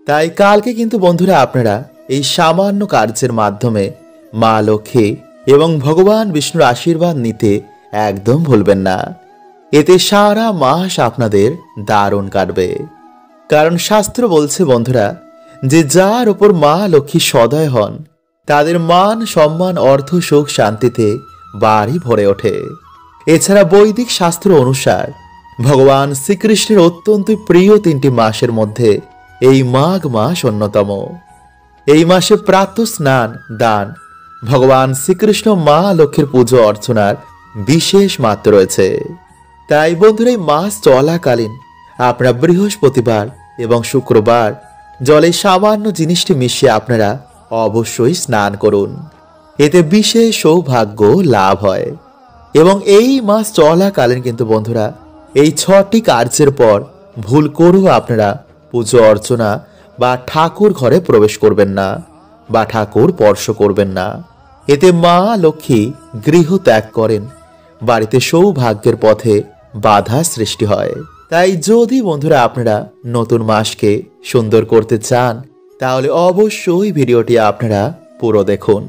তাই কালকে কিন্তু বন্ধুরা আপনারা এই সামান্য কার্যের মাধ্যমে মা লক্ষ্মী এবং ভগবান বিষ্ণুর আশীর্বাদ নিতে একদম ভুলবেন না। এতে সারা মাস আপনাদের দারুণ কাটবে। কারণ শাস্ত্র বলছে বন্ধুরা যে যার উপর মা লক্ষ্মী সদয় হন তাদের মান সম্মান অর্থ সুখ শান্তিতে বাড়ি ভরে ওঠে। এছাড়া বৈদিক শাস্ত্র অনুসার ভগবান শ্রীকৃষ্ণের অত্যন্ত প্রিয় 3টি মাসের মধ্যে এই মাঘ মাস অন্যতম। এই মাসে প্রাতঃ স্নান দান ভগবান শ্রীকৃষ্ণ মা লক্ষ্মীর পুজো অর্চনার বিশেষ মাত্র রয়েছে। তাই বন্ধুরা এই মাস চলাকালীন আপনারা বৃহস্পতিবার এবং শুক্রবার জলে সামান্য জিনিসটি মিশিয়ে আপনারা অবশ্যই স্নান করুন। এতে বিশেষ সৌভাগ্য লাভ হয়। এবং এই মাস চলাকালীন কিন্তু বন্ধুরা এই 6টি কার্যের পর ভুল করেও আপনারা পুজো অর্চনা বা ঠাকুর ঘরে প্রবেশ করবেন না বা ঠাকুর স্পর্শ করবেন না। এতে মা লক্ষ্মী গৃহ ত্যাগ করেন, বাড়িতে সৌভাগ্যের পথে বাধা সৃষ্টি হয়। তাই যদি বন্ধুরা আপনারা নতুন মাসকে সুন্দর করতে চান তাহলে অবশ্যই ভিডিওটি আপনারা পুরো দেখুন।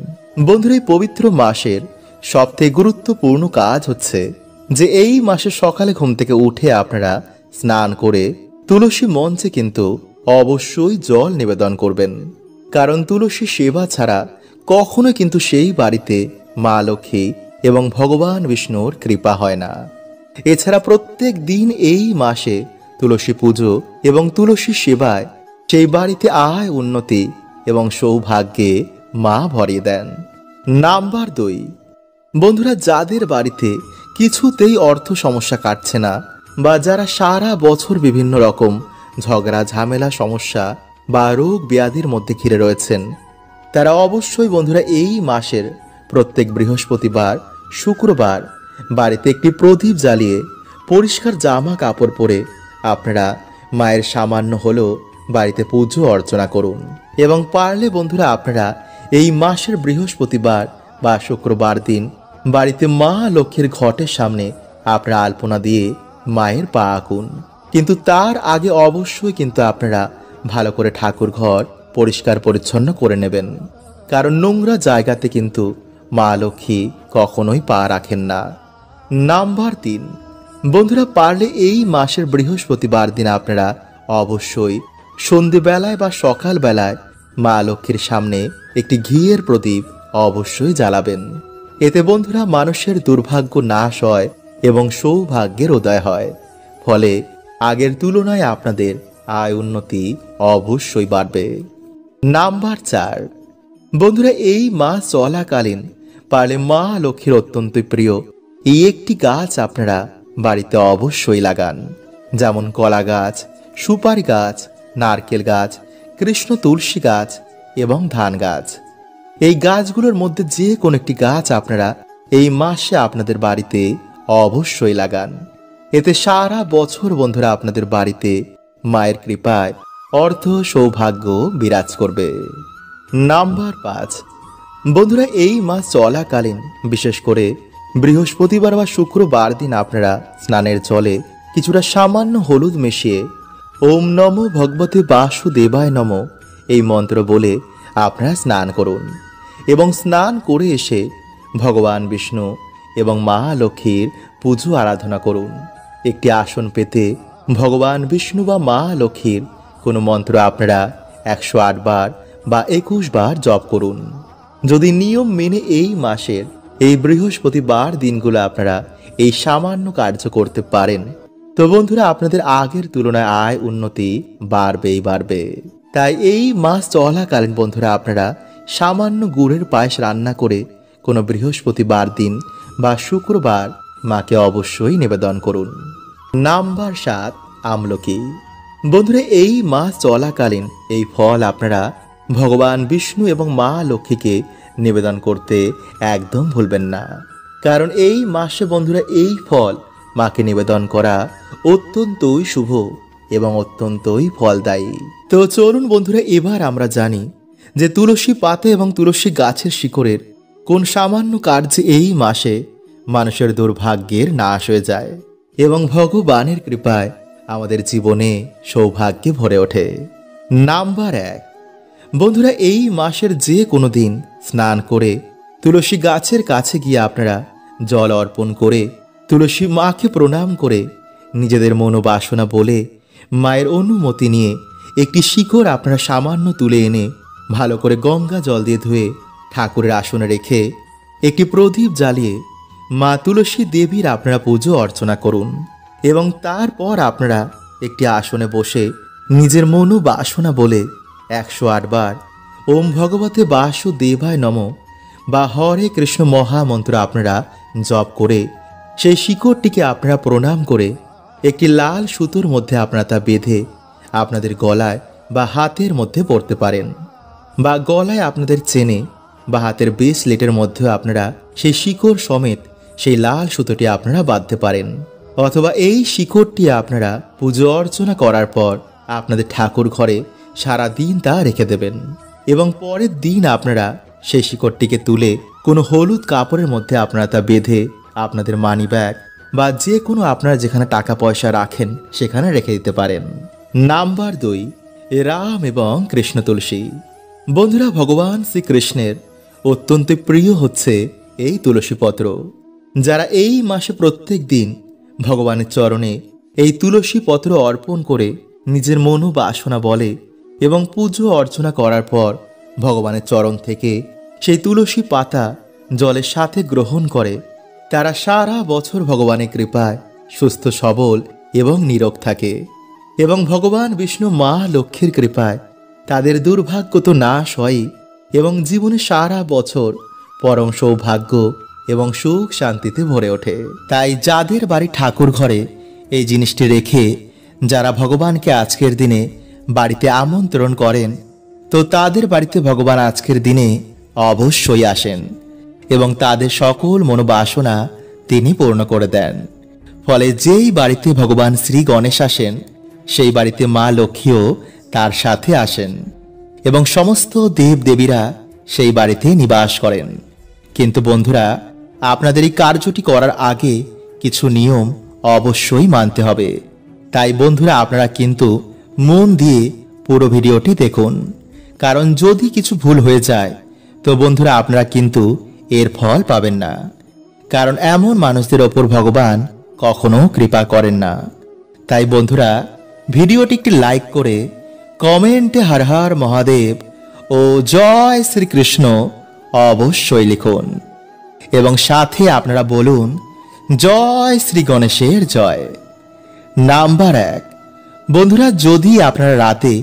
বন্ধুরা এই পবিত্র মাসের সবথেকে গুরুত্বপূর্ণ কাজ হচ্ছে যে এই মাসে সকালে ঘুম থেকে উঠে আপনারা স্নান করে তুলসী মঞ্চে কিন্তু অবশ্যই জল নিবেদন করবেন। কারণ তুলসী সেবা ছাড়া কখনো কিন্তু সেই বাড়িতে মা লক্ষ্মী এবং ভগবান বিষ্ণুর কৃপা হয় না। এছাড়া প্রত্যেক দিন এই মাসে তুলসী পুজো এবং তুলসী সেবায় সেই বাড়িতে আয় উন্নতি এবং সৌভাগ্যে মা ভরিয়ে দেন। নাম্বার 2, বন্ধুরা যাদের বাড়িতে কিছুতেই অর্থ সমস্যা কাটছে না বা যারা সারা বছর বিভিন্ন রকম ঝগড়া ঝামেলা সমস্যা বা রোগ ব্যাধির মধ্যে ঘিরে রয়েছেন তারা অবশ্যই বন্ধুরা এই মাসের প্রত্যেক বৃহস্পতিবার শুক্রবার বাড়িতে একটি প্রদীপ জ্বালিয়ে পরিষ্কার জামা কাপড় পরে আপনারা মায়ের সামান্য হলেও বাড়িতে পুজো অর্চনা করুন। এবং পারলে বন্ধুরা আপনারা এই মাসের বৃহস্পতিবার বা শুক্রবার দিন বাড়িতে মা লক্ষ্মীর ঘটের সামনে আপনারা আলপনা দিয়ে মায়ের পা আঁকুন। কিন্তু তার আগে অবশ্যই কিন্তু আপনারা ভালো করে ঠাকুর ঘর পরিষ্কার পরিচ্ছন্ন করে নেবেন। কারণ নোংরা জায়গাতে কিন্তু মা লক্ষ্মী কখনোই পা রাখেন না। নাম্বার 3, বন্ধুরা পারলে এই মাসের বৃহস্পতিবার দিন আপনারা অবশ্যই সন্ধ্যেবেলায় বা সকালবেলায় মা লক্ষ্মীর সামনে একটি ঘিয়ের প্রদীপ অবশ্যই জ্বালাবেন। এতে বন্ধুরা মানুষের দুর্ভাগ্য নাশ হয় এবং সৌভাগ্যের উদয় হয়। ফলে আগের তুলনায় আপনাদের আয় উন্নতি অবশ্যই বাড়বে। নাম্বার 4, বন্ধুরা এই মাস চলাকালীন পারলে মা লক্ষ্মীর অত্যন্ত প্রিয় এই একটি গাছ আপনারা বাড়িতে অবশ্যই লাগান। যেমন কলা গাছ, সুপারি গাছ, নারকেল গাছ, কৃষ্ণ তুলসী গাছ এবং ধান গাছ। এই গাছগুলোর মধ্যে যে কোনো একটি গাছ আপনারা এই মাসে আপনাদের বাড়িতে অবশ্যই লাগান। এতে সারা বছর বন্ধুরা আপনাদের বাড়িতে মায়ের কৃপায় অর্থ সৌভাগ্য বিরাজ করবে। নাম্বার 5, বন্ধুরা এই মাস চলাকালীন বিশেষ করে বৃহস্পতিবার বা শুক্রবার দিন আপনারা স্নানের জলে কিছুটা সামান্য হলুদ মিশিয়ে ওম নমো ভগবতে বাসুদেবায় নমঃ এই মন্ত্র বলে আপনারা স্নান করুন। এবং স্নান করে এসে ভগবান বিষ্ণু এবং মা লক্ষ্মীর পুজো আরাধনা করুন। একটি আসন পেতে ভগবান বিষ্ণু বা মা লক্ষ্মীর কোনো মন্ত্র আপনারা 108 বার বা 21 বার জপ করুন। যদি নিয়ম মেনে এই মাসের এই বৃহস্পতিবার দিনগুলো আপনারা এই সামান্য কার্য করতে পারেন তো বন্ধুরা আপনাদের আগের তুলনায় আয় উন্নতি বাড়বেই বাড়বে। তাই এই মাস চলাকালীন বন্ধুরা আপনারা সামান্য গুড়ের পায়েস রান্না করে কোনো বৃহস্পতিবার দিন বা শুক্রবার মাকে অবশ্যই নিবেদন করুন। নাম্বার 7, আমলকি। বন্ধুরা এই মাস চলাকালীন এই ফল আপনারা ভগবান বিষ্ণু এবং মা লক্ষ্মীকে নিবেদন করতে একদম ভুলবেন না। কারণ এই মাসে বন্ধুরা এই ফল মাকে নিবেদন করা অত্যন্তই শুভ এবং অত্যন্তই ফলদায়ী। তো চলুন বন্ধুরা এবার আমরা জানি যে তুলসী পাতা এবং তুলসী গাছের শিকড়ের কোন সামান্য কার্যে এই মাসে মানুষের দুর্ভাগ্যের নাশ হয়ে যায় এবং ভগবানের কৃপায় আমাদের জীবনে সৌভাগ্যে ভরে ওঠে। নাম্বার 1, বন্ধুরা এই মাসের যে কোনো দিন স্নান করে তুলসী গাছের কাছে গিয়ে আপনারা জল অর্পণ করে তুলসী মাকে প্রণাম করে নিজেদের মনোবাসনা বলে মায়ের অনুমতি নিয়ে একটি শিকড় আপনারা সামান্য তুলে এনে ভালো করে গঙ্গা জল দিয়ে ধুয়ে ঠাকুরের আসনে রেখে একটি প্রদীপ জ্বালিয়ে মা তুলসী দেবীর আপনারা পুজো অর্চনা করুন এবং তারপর আপনারা একটি আসনে বসে নিজের মনোবাসনা বলে 108 বার ওম ভগবতে বাসুদেবায় নমঃ বা হরে কৃষ্ণ মহামন্ত্র আপনারা জপ করে সেই শিকড়টিকে আপনারা প্রণাম করে একটি লাল সুতোর মধ্যে আপনারা তা বেঁধে আপনাদের গলায় বা হাতের মধ্যে পরতে পারেন, বা গলায় আপনাদের চেনে বা হাতের ব্রেসলেটের মধ্যে আপনারা সেই শিকড় সমেত সেই লাল সুতোটি আপনারা বাঁধতে পারেন। অথবা এই শিকড়টি আপনারা পুজো অর্চনা করার পর আপনাদের ঠাকুর ঘরে সারা দিন তা রেখে দেবেন এবং পরের দিন আপনারা সেই শিকড়টিকে তুলে কোনো হলুদ কাপড়ের মধ্যে আপনারা তা বেঁধে আপনাদের মানি ব্যাগ বা যে কোনো আপনারা যেখানে টাকা পয়সা রাখেন সেখানে রেখে দিতে পারেন। নাম্বার 2, রাম এবং কৃষ্ণ তুলসী। বন্ধুরা ভগবান শ্রীকৃষ্ণের অত্যন্ত প্রিয় হচ্ছে এই তুলসী পত্র। যারা এই মাসে প্রত্যেক দিন ভগবানের চরণে এই তুলসী পত্র অর্পণ করে নিজের মনোবাসনা বলে এবং পুজো অর্চনা করার পর ভগবানের চরণ থেকে সেই তুলসী পাতা জলের সাথে গ্রহণ করে, তারা সারা বছর ভগবানের কৃপায় সুস্থ সবল এবং নীরোগ থাকে এবং ভগবান বিষ্ণু মা লক্ষ্মীর কৃপায় তাদের দুর্ভাগ্য তো নাশ হয় এবং জীবনে সারা বছর পরম সৌভাগ্য এবং সুখ শান্তিতে ভরে ওঠে। তাই যাদের বাড়ি ঠাকুর ঘরে এই জিনিসটি রেখে যারা ভগবানকে আজকের দিনে বাড়িতে আমন্ত্রণ করেন, তো তাদের বাড়িতে ভগবান আজকের দিনে অবশ্যই আসেন এবং তাদের সকল মনোবাসনা তিনি পূর্ণ করে দেন। ফলে যেই বাড়িতে ভগবান শ্রী গণেশ আসেন সেই বাড়িতে মা লক্ষ্মীও তার সাথে আসেন এবং সমস্ত দেব দেবীরা সেই বাড়িতে নিবাস করেন। কিন্তু বন্ধুরা আপনাদের এই কার্যটি করার আগে কিছু নিয়ম অবশ্যই মানতে হবে। তাই বন্ধুরা আপনারা কিন্তু মন দিয়ে পুরো ভিডিওটি দেখুন, কারণ যদি কিছু ভুল হয়ে যায় তো বন্ধুরা আপনারা কিন্তু এর ফল পাবেন না, কারণ এমন মানুষদের ওপর ভগবান কখনো কৃপা করেন না। তাই বন্ধুরা ভিডিওটি একটি লাইক করে কমেন্টে হর হর মহাদেব ও জয় শ্রীকৃষ্ণ অবশ্যই লিখুন এবং সাথে আপনারা বলুন জয় শ্রী গণেশের জয়। নাম্বার 1, বন্ধুরা যদি আপনারা রাতে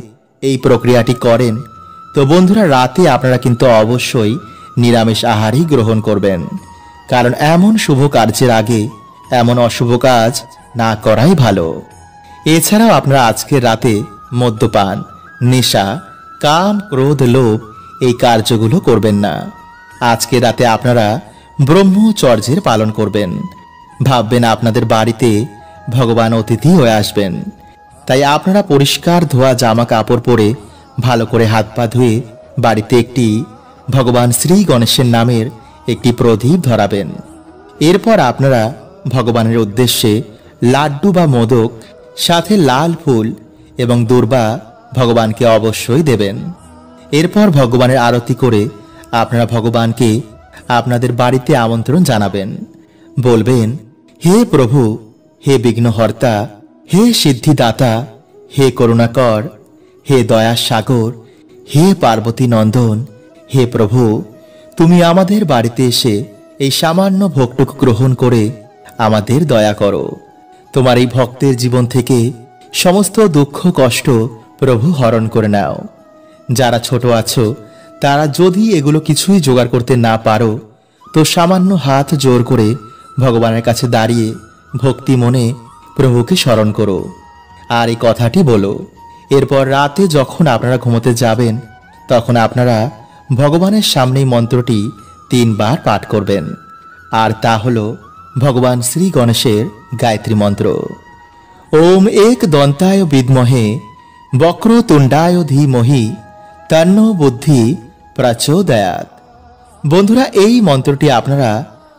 এই প্রক্রিয়াটি করেন তো বন্ধুরা রাতে আপনারা কিন্তু অবশ্যই নিরামিষ আহারই গ্রহণ করবেন, কারণ এমন শুভ কার্যের আগে এমন অশুভ কাজ না করাই ভালো। এছাড়াও আপনারা আজকের রাতে মদ্যপান, নেশা, কাম, ক্রোধ, লোভ এই কার্যগুলো করবেন না। আজকে রাতে আপনারা ব্রহ্মচর্যের পালন করবেন। ভাববেন আপনাদের বাড়িতে ভগবান অতিথি হয়ে আসবেন। তাই আপনারা পরিষ্কার ধোয়া জামা কাপড় পরে ভালো করে হাত পা ধুয়ে বাড়িতে একটি ভগবান শ্রী গণেশের নামের একটি প্রদীপ ধরাবেন। এরপর আপনারা ভগবানের উদ্দেশ্যে লাড্ডু বা মোদক সাথে লাল ফুল এবং দূর্বা ভগবানকে অবশ্যই দেবেন। এরপর ভগবানের আরতি করে আপনারা ভগবানকে আপনাদের বাড়িতে আমন্ত্রণ জানাবেন। বলবেন, হে প্রভু, হে বিঘ্নহর্তা, হে সিদ্ধিদাতা, হে করুণাকর, হে দয়ার সাগর, হে পার্বতী নন্দন, হে প্রভু, তুমি আমাদের বাড়িতে এসে এই সামান্য ভোগটুকু গ্রহণ করে আমাদের দয়া করো। তোমার এই ভক্তের জীবন থেকে সমস্ত দুঃখ কষ্ট প্রভু হরণ করে নাও। যারা ছোট আছো তারা যদি এগুলো কিছুই জোগাড় করতে না পারো তো সামান্য হাত জোর করে ভগবানের কাছে দাঁড়িয়ে ভক্তি মনে প্রভুকে স্মরণ করো আর এই কথাটি বলো। এরপর রাতে যখন আপনারা ঘুমোতে যাবেন তখন আপনারা ভগবানের সামনেই মন্ত্রটি 3 বার পাঠ করবেন, আর তা হলো ভগবান শ্রী গণেশের গায়ত্রী মন্ত্র। ওম এক দন্তায় বিদ্মহে বক্রতুণ্ডায় ধীমহি তন্নো বুদ্ধি প্রচোদয়াৎ। বন্ধুরা এই মন্ত্রটি আপনারা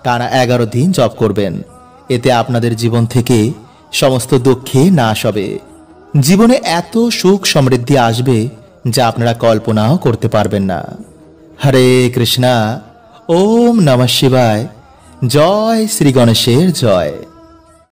টানা 11 দিন জপ করবেন। এতে আপনাদের জীবন থেকে সমস্ত দুঃখে নাশ হবে। জীবনে এত সুখ সমৃদ্ধি আসবে যা আপনারা কল্পনাও করতে পারবেন না। হরে কৃষ্ণা। ওম নমঃ শিবায়। জয় শ্রী গণেশের জয়।